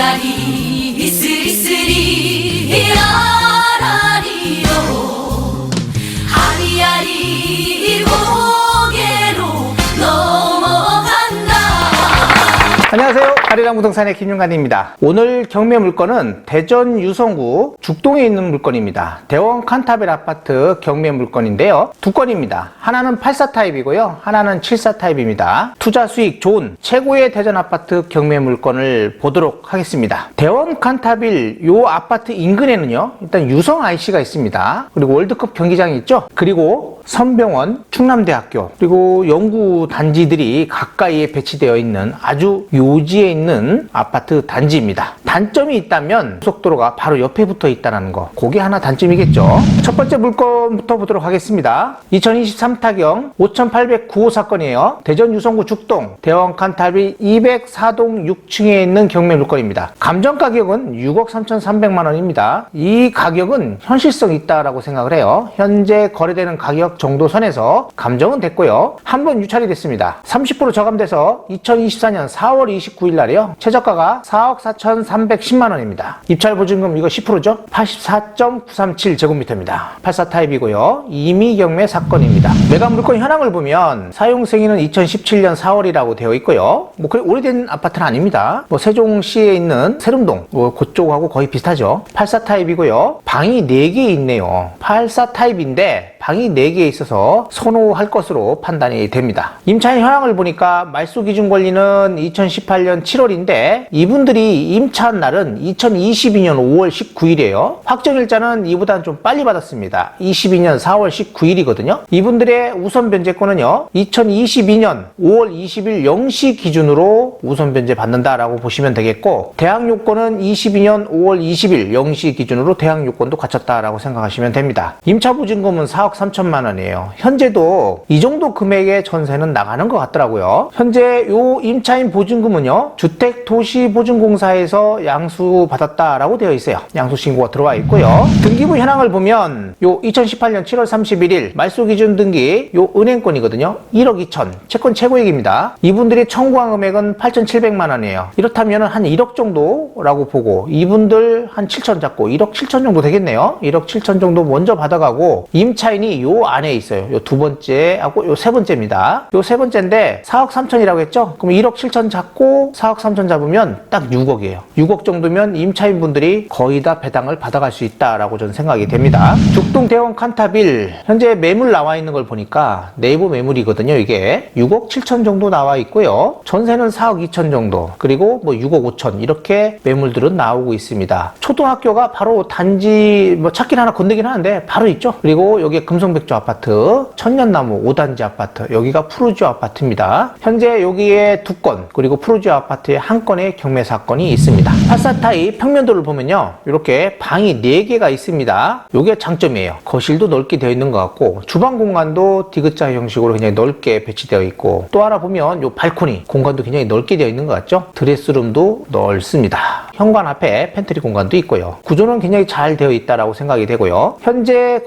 아리아리 스리스리 아라리요 아리아리 고개로 넘어간다. 안녕하세요. 아리랑 부동산의 김윤관입니다. 오늘 경매 물건은 대전 유성구 죽동에 있는 물건입니다. 대원 칸타빌 아파트 경매 물건인데요. 두 건입니다. 하나는 84 타입이고요. 하나는 74 타입입니다. 투자 수익 좋은 최고의 대전 아파트 경매 물건을 보도록 하겠습니다. 대원 칸타빌 요 아파트 인근에는요. 일단 유성 IC가 있습니다. 그리고 월드컵 경기장이 있죠. 그리고 선병원, 충남대학교, 그리고 연구 단지들이 가까이에 배치되어 있는 아주 요지에 있는 아파트 단지입니다. 단점이 있다면 고속도로가 바로 옆에 붙어 있다는 거, 그게 하나 단점이겠죠. 첫 번째 물건부터 보도록 하겠습니다. 2023 타경 5809호 사건이에요. 대전 유성구 죽동 대원 칸타빌 204동 6층에 있는 경매 물건입니다. 감정 가격은 6억 3,300만 원입니다. 이 가격은 현실성이 있다라고 생각을 해요. 현재 거래되는 가격 정도 선에서 감정은 됐고요. 한 번 유찰이 됐습니다. 30% 저감돼서 2024년 4월 29일 날이요. 최저가가 4억 4,310만 원입니다. 입찰 보증금 이거 10%죠? 84.937제곱미터입니다. 84 타입이고요. 임의 경매 사건입니다. 매각 물건 현황을 보면 사용 승인은 2017년 4월이라고 되어 있고요. 뭐 그래 오래된 아파트는 아닙니다. 뭐 세종시에 있는 세lum동 뭐 그쪽하고 거의 비슷하죠. 84 타입이고요. 방이 4개 있네요. 84 타입인데 방이 4개 있어서 선호할 것으로 판단이 됩니다. 임차인 현황을 보니까 말소 기준 권리는 2018년 7월인데 이분들이 임차한 날은 2022년 5월 19일이에요. 확정일자는 이보다는 좀 빨리 받았습니다. 22년 4월 19일이거든요. 이분들의 우선 변제권은요. 2022년 5월 20일 0시 기준으로 우선 변제 받는다라고 보시면 되겠고 대항 요건은 22년 5월 20일 0시 기준으로 대항 요건도 갖췄다라고 생각하시면 됩니다. 임차 보증금은 4억 3천만 원이에요. 현재도 이 정도 금액의 전세는 나가는 것 같더라고요. 현재 요 임차인 보증금은요. 주택도시보증공사에서 양수받았다라고 되어 있어요. 양수신고가 들어와 있고요. 등기부 현황을 보면 요 2018년 7월 31일 말소기준 등기 요 은행권이거든요. 1억 2천 채권 최고액입니다. 이분들이 청구한 금액은 8,700만 원이에요. 이렇다면 한 1억 정도라고 보고 이분들 한 7천 잡고 1억 7천 정도 되겠네요. 1억 7천 정도 먼저 받아가고 임차인이 요 안에 있어요. 요 두 번째하고 요 세 번째입니다. 요 세 번째인데 4억 3천이라고 했죠? 그럼 1억 7천 잡고 4억 3천 잡으면 딱 6억이에요. 6억 정도면 임차인분들이 거의 다 배당을 받아갈 수 있다라고 저는 생각이 됩니다. 죽동 대원 칸타빌 현재 매물 나와 있는 걸 보니까 네이버 매물이거든요. 이게 6억 7천 정도 나와 있고요. 전세는 4억 2천 정도 그리고 뭐 6억 5천 이렇게 매물들은 나오고 있습니다. 초등학교가 바로 단지 뭐 찾긴 하나 건너긴 하는데 바로 있죠. 그리고 여기에 금성백조 아파트, 천년나무 5단지 아파트, 여기가 푸르지오 아파트입니다. 현재 여기에 2건 그리고 푸르지오 아파트에 1건의 경매 사건이 있습니다. 84 타입 평면도를 보면요. 이렇게 방이 4개가 있습니다. 이게 장점이에요. 거실도 넓게 되어 있는 것 같고 주방 공간도 디귿자 형식으로 굉장히 넓게 배치되어 있고 또 하나 보면 요 발코니 공간도 굉장히 넓게 되어 있는 것 같죠? 드레스룸도 넓습니다. 현관 앞에 팬트리 공간도 있고요. 구조는 굉장히 잘 되어 있다라고 생각이 되고요. 현재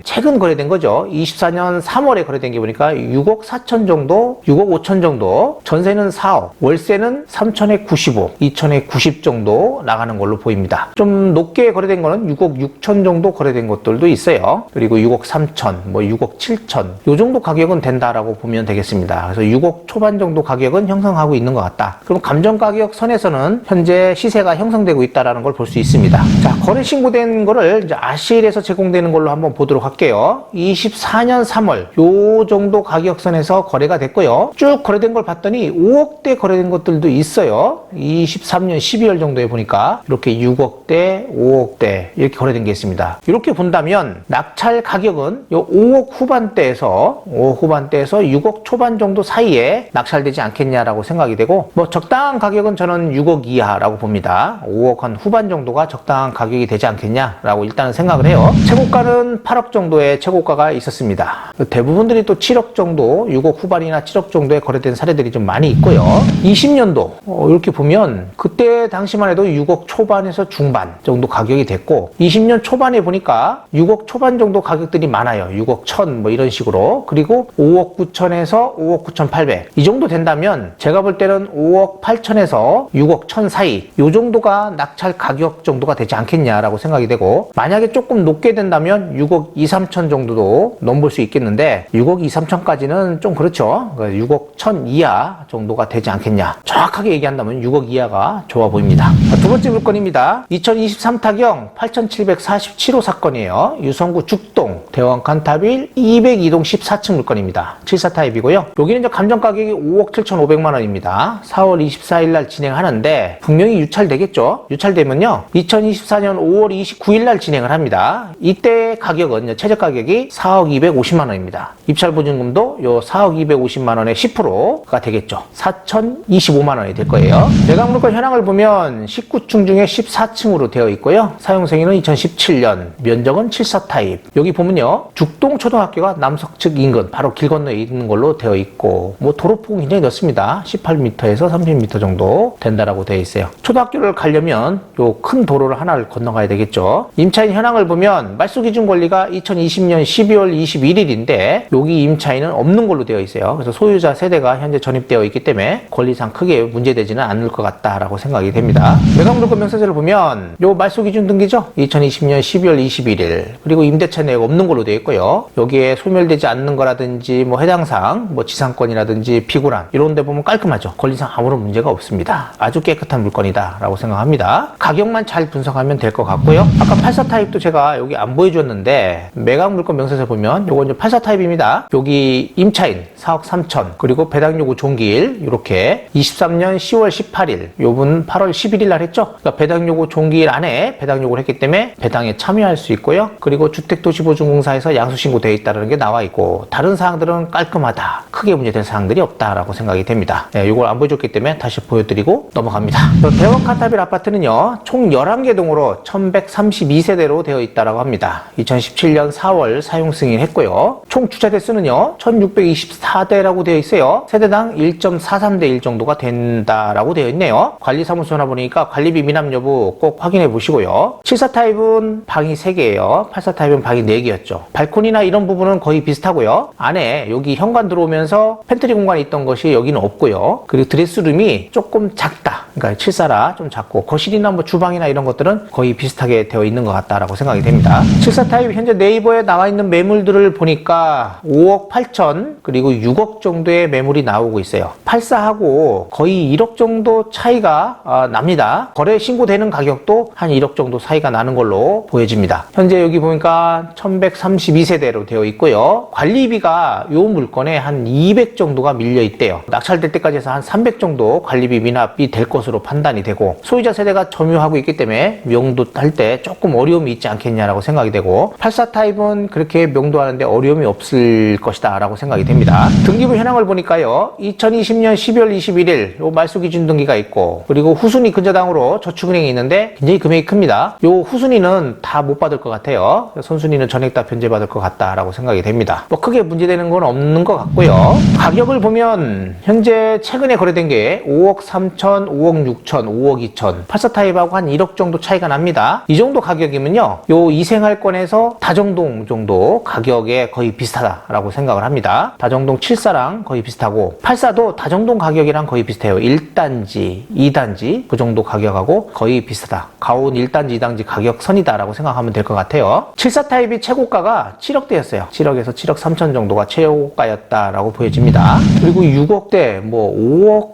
최근 거래된 거죠. 24년 3월에 거래된 게 보니까 6억 4천 정도, 6억 5천 정도, 전세는 4억, 월세는 3천에 95, 2천에 90 정도 나가는 걸로 보입니다. 좀 높게 거래된 거는 6억 6천 정도 거래된 것들도 있어요. 그리고 6억 3천, 뭐 6억 7천, 요 정도 가격은 된다라고 보면 되겠습니다. 그래서 6억 초반 정도 가격은 형성하고 있는 것 같다. 그럼 감정 가격 선에서는 현재 시세가 형성되고 있다라는 걸 볼 수 있습니다. 자, 거래 신고된 거를 이제 아실에서 제공되는 걸로 한번 보도록 할게요. 24년 3월 요 정도 가격선에서 거래가 됐고요. 쭉 거래된 걸 봤더니 5억대 거래된 것들도 있어요. 23년 12월 정도에 보니까 이렇게 6억대, 5억대 이렇게 거래된 게 있습니다. 이렇게 본다면 낙찰 가격은 요 5억 후반대에서 6억 초반 정도 사이에 낙찰되지 않겠냐라고 생각이 되고 뭐 적당한 가격은 저는 6억 이하라고 봅니다. 5억 한 후반 정도가 적당한 가격이 되지 않겠냐라고 일단은 생각을 해요. 최고가는 8억 정도에 최고가가 있었습니다. 대부분들이 또 7억 정도, 6억 후반이나 7억 정도에 거래된 사례들이 좀 많이 있고요. 20년도 이렇게 보면 그때 당시만 해도 6억 초반에서 중반 정도 가격이 됐고 20년 초반에 보니까 6억 초반 정도 가격들이 많아요. 6억 1천 뭐 이런 식으로. 그리고 5억 9천에서 5억 9,800 이 정도 된다면 제가 볼 때는 5억 8천에서 6억 1천 사이 이 정도가 낙찰 가격 정도가 되지 않겠냐라고 생각이 되고 만약에 조금 높게 된다면 6억 2, 3천 정도도 넘볼 수 있겠는데 6억 2, 3천까지는 좀 그렇죠. 6억 1천 이하 정도가 되지 않겠냐. 정확하게 얘기한다면 6억 이하가 좋아 보입니다. 두 번째 물건입니다. 2023 타경 8,747호 사건이에요. 유성구 죽동 대원 칸타빌 202동 14층 물건입니다. 74 타입이고요. 여기는 이제 감정 가격이 5억 7,500만 원입니다. 4월 24일 날 진행하는데 분명히 유찰되겠죠. 유찰되면요. 2024년 5월 29일 날 진행을 합니다. 이때 가격은 최저 가격이 4억 250만 원입니다. 입찰 보증금도 요 4억 250만 원의 10%가 되겠죠. 4,025만 원이 될 거예요. 매각 물건 현황을 보면 19층 중에 14층으로 되어 있고요. 사용 생일은 2017년, 면적은 74 타입. 여기 보면요. 죽동 초등학교가 남석 측 인근 바로 길 건너에 있는 걸로 되어 있고 뭐 도로폭은 굉장히 넓습니다. 18m에서 30m 정도 된다라고 되어 있어요. 초등학교를 가려면 요 큰 도로를 하나를 건너가야 되겠죠. 임차인 현황을 보면 말소기준 권리가 2020년 12월 21일인데 여기 임차인은 없는 걸로 되어 있어요. 그래서 소유자 세대가 현재 전입되어 있기 때문에 권리상 크게 문제되지는 않을 것 같다라고 생각이 됩니다. 매각 물건 명세서를 보면 요 말소기준 등기죠. 2020년 12월 21일 그리고 임대차 내역 없는 걸로 되어 있고요. 여기에 소멸되지 않는 거라든지 뭐 해당사항 뭐 지상권이라든지 비고란 이런 데 보면 깔끔하죠. 권리상 아무런 문제가 없습니다. 아주 깨끗한 물건이다 라고 생각합니다. 가격만 잘 분석하면 될 것 같고요. 아까 84 타입도 제가 여기 안 보여줬는데 매각 물건 명세서 보면 요건 이제 84 타입입니다. 여기 임차인 4억 3천 그리고 배당 요구 종기일 이렇게 23년 10월 18일 요분 8월 11일 날 했죠. 그러니까 배당 요구 종기일 안에 배당 요구를 했기 때문에 배당에 참여할 수 있고요. 그리고 주택도시보증공사에서 양수신고되어 있다는 게 나와 있고 다른 사항들은 깔끔하다. 크게 문제된 사항들이 없다라고 생각이 됩니다. 네, 이걸 안 보여줬기 때문에 다시 보여드리고 넘어갑니다. 대원 칸타빌 아파트는요. 총 11개 동으로 1132세대로 되어 있다라고 합니다. 2017년 4월 사용 승인했고요. 총 주차 대수는요. 1624대라고 되어 있어요. 세대당 1.43대 1 정도가 된다라고 되어 있네요. 관리사무소나 보니까 관리비 미납 여부 꼭 확인해 보시고요. 74 타입은 방이 3개예요. 84 타입은 방이 4개였죠. 발코니나 이런 부분은 거의 비슷하고요. 안에 여기 현관 들어오면서 팬트리 공간이 있던 것이 여기는 없고요. 그리고 드레스룸이 조금 작다. 그러니까 74라 좀 작고 거실이나 뭐 주방이나 이런 것들은 거의 비슷하게 되어 있는 것 같다라고 생각이 됩니다. 74 타입 현재 네이버에 나와 있는 매물들을 보니까 5억 8천 그리고 6억 정도의 매물이 나오고 있어요. 84하고 거의 1억 정도 차이가 납니다. 거래 신고되는 가격도 한 1억 정도 차이가 나는 걸로 보여집니다. 현재 여기 보니까 1132세대로 되어 있고요. 관리비가 이 물건에 한 200 정도가 밀려 있대요. 낙찰될 때까지 해서 한 300 정도 관리비 미납이 될 것으로 판단이 되고 소유자 세대가 점유하고 있기 때문에 명도할 때 조금 어려움이 있지 않겠냐라고 생각이 되고 84 타입은 그렇게 명도하는데 어려움이 없을 것이다 라고 생각이 됩니다. 등기부 현황을 보니까요. 2020년 12월 21일 요 말소기준 등기가 있고 그리고 후순위 근저당으로 저축은행이 있는데 굉장히 금액이 큽니다. 요 후순위는 다 못 받을 것 같아요. 선순위는 전액 다 변제받을 것 같다라고 생각이 됩니다. 뭐 크게 문제되는 건 없는 것 같고요. 가격을 보면 현재 최근에 거래된 게 5억 3천, 5억 6천, 5억 2천 84 타입하고 한 1억 정도 차이가 납니다. 이 정도 가격이면요. 요 이생활권에서 다정동 정도 가격에 거의 비슷하다라고 생각을 합니다. 다정동 74랑 거의 비슷하고 84도 다정동 가격이랑 거의 비슷해요. 1단지, 2단지 그 정도 가격하고 거의 비슷하다. 가온 1단지, 2단지 가격선이다라고 생각하면 될 것 같아요. 74 타입이 최고가가 7억대였어요. 7억에서 7억 3천 정도가 최고가였다라고 보여집니다. 그리고 6억대, 뭐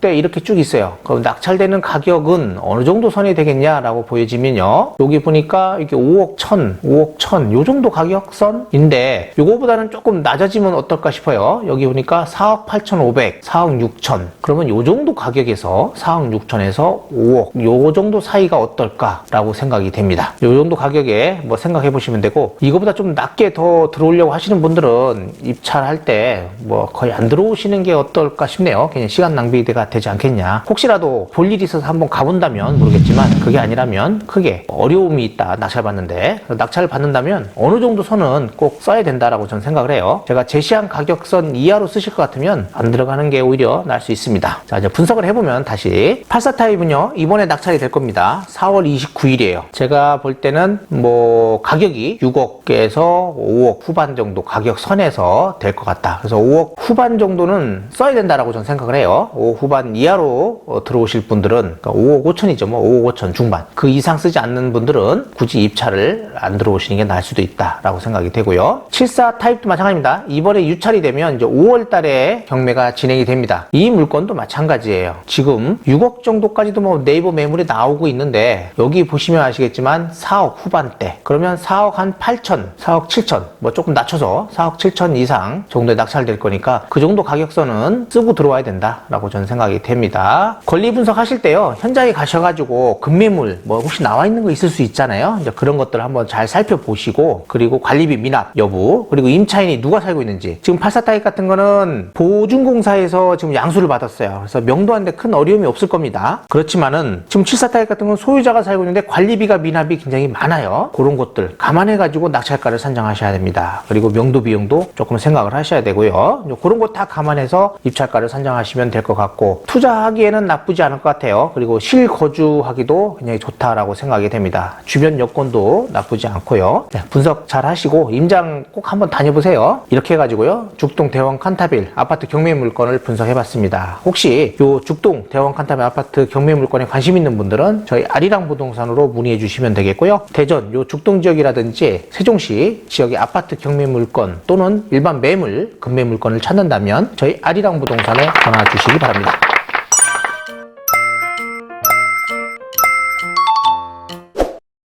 5억대 이렇게 쭉 있어요. 그럼 낙찰되는 가격은 어느 정도 선이 되겠냐라고 보여지면요. 여기 보니까 이게 5억 1천, 5억 1천 요 정도 가격선인데 요거보다는 조금 낮아지면 어떨까 싶어요. 여기 보니까 4억 8,500, 4억 6천 그러면 요 정도 가격에서 4억 6천에서 5억 요 정도 사이가 어떨까라고 생각이 됩니다. 요 정도 가격에 뭐 생각해 보시면 되고 이거보다 좀 낮게 더 들어오려고 하시는 분들은 입찰할 때 뭐 거의 안 들어오시는 게 어떨까 싶네요. 그냥 시간 낭비가 되지 않겠냐. 혹시라도 볼 일이 있어서 한번 가본다면 모르겠지만 그게 아니라면 크게 어려움이 있다. 낙찰 받는데 낙찰을 받는다면 어느 정도 선은 가격선은 꼭 써야 된다라고 저는 생각을 해요. 제가 제시한 가격선 이하로 쓰실 것 같으면 안 들어가는 게 오히려 나을 수 있습니다. 자, 이제 분석을 해보면 다시 84 타입은요, 이번에 낙찰이 될 겁니다. 4월 29일이에요. 제가 볼 때는 뭐 가격이 6억에서 5억 후반 정도 가격선에서 될 것 같다. 그래서 5억 후반 정도는 써야 된다라고 저는 생각을 해요. 5억 후반 이하로 들어오실 분들은, 그러니까 5억 5천이죠. 뭐 5억 5천 중반. 그 이상 쓰지 않는 분들은 굳이 입찰을 안 들어오시는 게 나을 수도 있다라고 생각이 되고요. 74 타입도 마찬가지입니다. 이번에 유찰이 되면 이제 5월 달에 경매가 진행이 됩니다. 이 물건도 마찬가지예요. 지금 6억 정도까지도 뭐 네이버 매물에 나오고 있는데, 여기 보시면 아시겠지만 4억 후반대. 그러면 4억 한 8천, 4억 7천, 뭐 조금 낮춰서 4억 7천 이상 정도에 낙찰될 거니까 그 정도 가격선은 쓰고 들어와야 된다라고 저는 생각이 됩니다. 권리 분석하실 때요, 현장에 가셔가지고 급매물 뭐 혹시 나와 있는 거 있을 수 있잖아요. 이제 그런 것들 한번 잘 살펴보시고, 그리고 관리비 미납 여부, 그리고 임차인이 누가 살고 있는지. 지금 84 타입 같은 거는 보증공사에서 지금 양수를 받았어요. 그래서 명도하는데 큰 어려움이 없을 겁니다. 그렇지만은 지금 74 타입 같은 건 소유자가 살고 있는데 관리비가 미납이 굉장히 많아요. 그런 것들 감안해가지고 낙찰가를 산정하셔야 됩니다. 그리고 명도 비용도 조금 생각을 하셔야 되고요. 그런 거 다 감안해서 입찰가를 산정하시면 될 것 같고, 투자하기에는 나쁘지 않을 것 같아요. 그리고 실거주하기도 굉장히 좋다라고 생각이 됩니다. 주변 여건도 나쁘지 않고요. 네, 분석 잘 하시고 임장 꼭 한번 다녀보세요. 이렇게 해가지고요, 죽동 대원 칸타빌 아파트 경매 물건을 분석해봤습니다. 혹시 요 죽동 대원 칸타빌 아파트 경매 물건에 관심 있는 분들은 저희 아리랑 부동산으로 문의해 주시면 되겠고요. 대전 요 죽동 지역이라든지 세종시 지역의 아파트 경매 물건 또는 일반 매물, 급매 물건을 찾는다면 저희 아리랑 부동산에 전화 주시기 바랍니다.